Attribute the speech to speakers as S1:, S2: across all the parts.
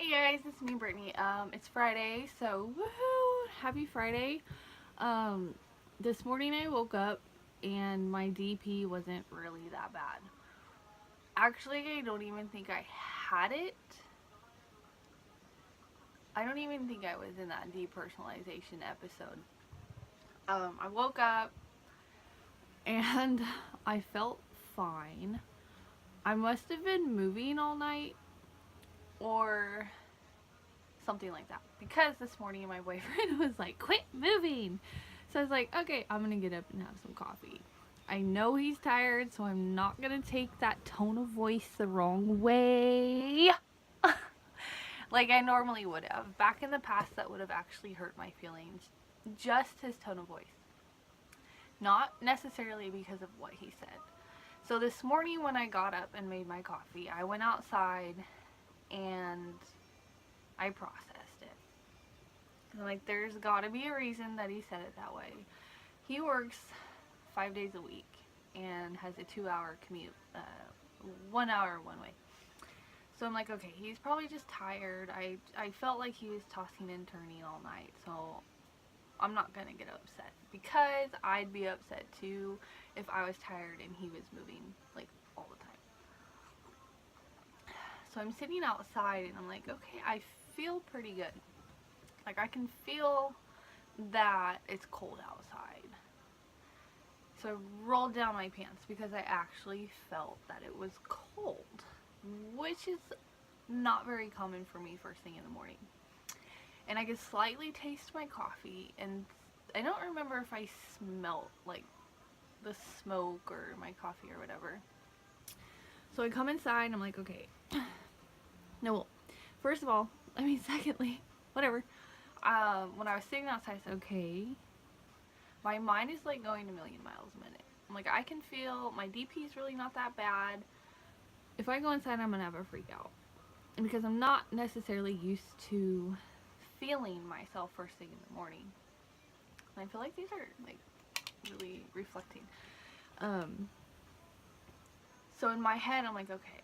S1: Hey guys, it's me, Brittany. It's Friday, so woohoo! Happy Friday. Um, this morning I woke up and my DP wasn't really that bad. Actually, I don't even think I had it. I don't even think I was in that depersonalization episode. I woke up and I felt fine. I must have been moving all night or something like that, because this morning my boyfriend was like, quit moving. So I was like, okay, I'm gonna get up and have some coffee. I know he's tired, so I'm not gonna take that tone of voice the wrong way like I normally would have. Back in the past, that would have actually hurt my feelings. Just his tone of voice, not necessarily because of what he said. So this morning when I got up and made my coffee, I went outside and I processed it. I'm like, there's gotta be a reason that he said it that way. He works 5 days a week and has a 2 hour commute, 1 hour one way. So I'm like, okay, he's probably just tired. I felt like he was tossing and turning all night, so I'm not gonna get upset, because I'd be upset too if I was tired and he was moving like all the time. So I'm sitting outside and I'm like, okay, I feel pretty good. Like I can feel that it's cold outside. So I rolled down my pants because I actually felt that it was cold, which is not very common for me first thing in the morning. And I could slightly taste my coffee, and I don't remember if I smelled like the smoke or my coffee or whatever. So I come inside and I'm like, okay. No, well, first of all, secondly, whatever. When I was sitting outside, I said, okay, my mind is like going a million miles a minute. I'm like, I can feel my DP is really not that bad. If I go inside, I'm gonna have a freak out, and because I'm not necessarily used to feeling myself first thing in the morning. And I feel like these are like really reflecting. So in my head, I'm like, okay,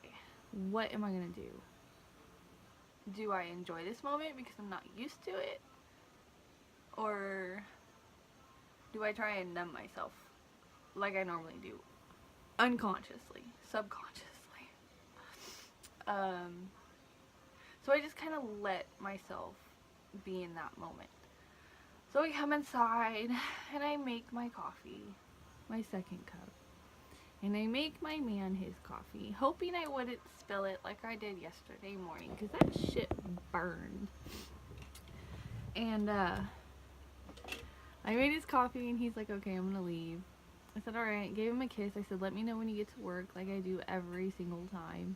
S1: what am I gonna do? Do I enjoy this moment because I'm not used to it? Or do I try and numb myself like I normally do? Unconsciously, subconsciously. So I just kind of let myself be in that moment. So I come inside and I make my coffee, my second cup. And I make my man his coffee, hoping I wouldn't spill it like I did yesterday morning, because that shit burned. And I made his coffee and he's like, okay, I'm gonna leave. I said, alright, gave him a kiss. I said, let me know when you get to work, like I do every single time.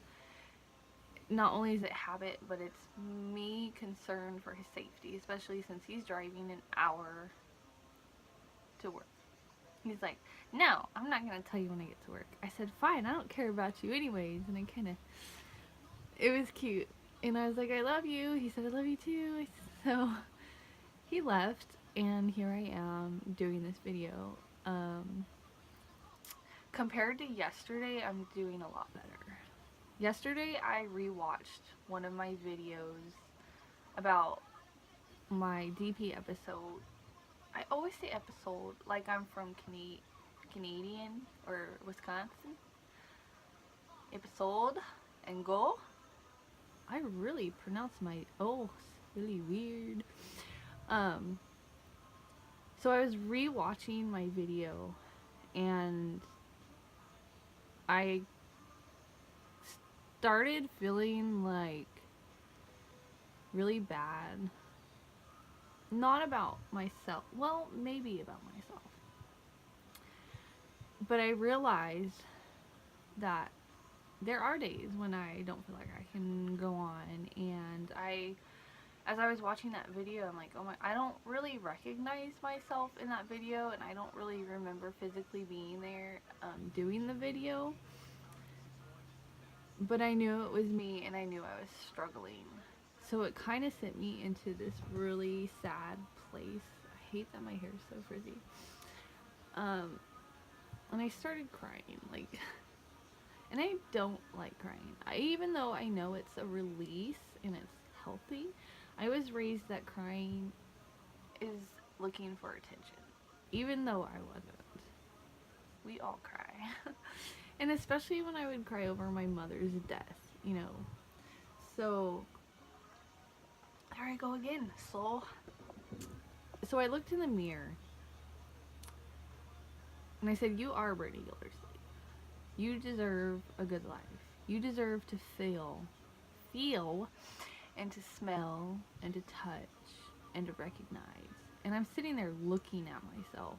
S1: Not only is it habit, but it's me concerned for his safety, especially since he's driving an hour to work. He's like, no, I'm not going to tell you when I get to work. I said, fine, I don't care about you anyways. And it was cute. And I was like, I love you. He said, I love you too. So he left, and here I am doing this video. Compared to yesterday, I'm doing a lot better. Yesterday, I rewatched one of my videos about my DP episode. I always say episode like I'm from Canadian or Wisconsin. Episode and go. I really pronounce my O's really weird. So I was rewatching my video and I started feeling like really bad. Not about myself. Well, maybe about myself. But I realized that there are days when I don't feel like I can go on, and as I was watching that video, I'm like, oh my, I don't really recognize myself in that video, and I don't really remember physically being there doing the video. But I knew it was me, and I knew I was struggling. So it kind of sent me into this really sad place. I hate that my hair is so frizzy. And I started crying, like, and I don't like crying. Even though I know it's a release and it's healthy. I was raised that crying is looking for attention, even though I wasn't. We all cry. And especially when I would cry over my mother's death, you know. So, there I go again, soul. So I looked in the mirror and I said, you are Brittany Gildersleeve. You deserve a good life. You deserve to feel, and to smell, and to touch, and to recognize. And I'm sitting there looking at myself.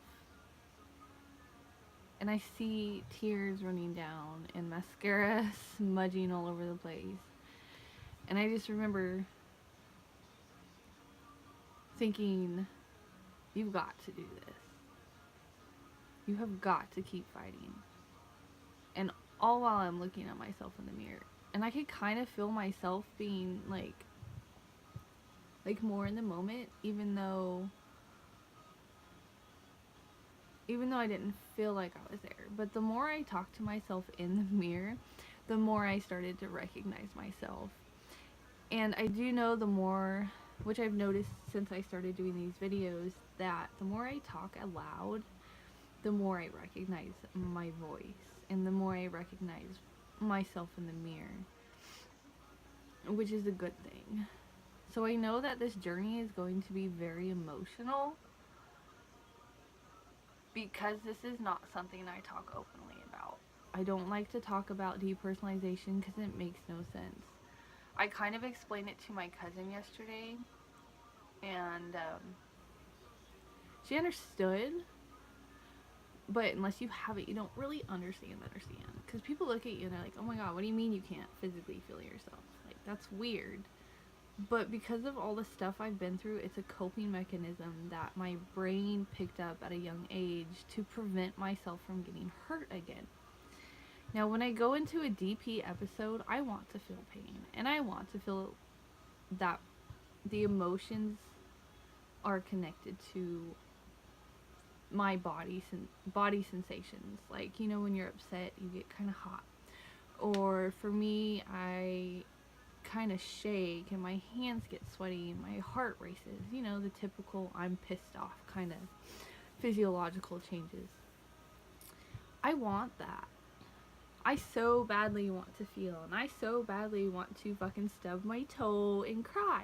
S1: And I see tears running down and mascara smudging all over the place. And I just remember thinking, you've got to do this. You have got to keep fighting. And all while I'm looking at myself in the mirror. And I could kind of feel myself being like more in the moment, even though I didn't feel like I was there. But the more I talked to myself in the mirror, the more I started to recognize myself. And I do know the more, which I've noticed since I started doing these videos, that the more I talk aloud, the more I recognize my voice. And the more I recognize myself in the mirror. Which is a good thing. So I know that this journey is going to be very emotional. Because this is not something I talk openly about. I don't like to talk about depersonalization because it makes no sense. I kind of explained it to my cousin yesterday, and she understood, but unless you have it, you don't really understand. Because people look at you and they're like, oh my god, what do you mean you can't physically feel yourself? Like, that's weird. But because of all the stuff I've been through, it's a coping mechanism that my brain picked up at a young age to prevent myself from getting hurt again. Now, when I go into a DP episode, I want to feel pain. And I want to feel that the emotions are connected to my body sensations. Like, you know, when you're upset, you get kind of hot. Or for me, I kind of shake and my hands get sweaty and my heart races. You know, the typical I'm pissed off kind of physiological changes. I want that. I so badly want to feel, and I so badly want to fucking stub my toe and cry.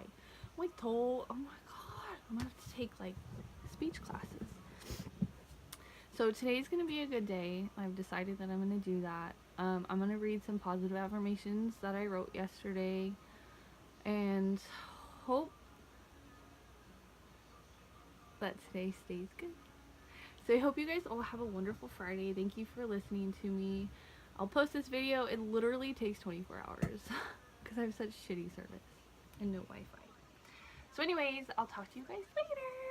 S1: My toe, oh my god, I'm gonna have to take like speech classes. So today's gonna be a good day. I've decided that I'm gonna do that. I'm gonna read some positive affirmations that I wrote yesterday and hope that today stays good. So I hope you guys all have a wonderful Friday. Thank you for listening to me. I'll post this video. It literally takes 24 hours because I have such shitty service and no Wi-Fi. So anyways, I'll talk to you guys later.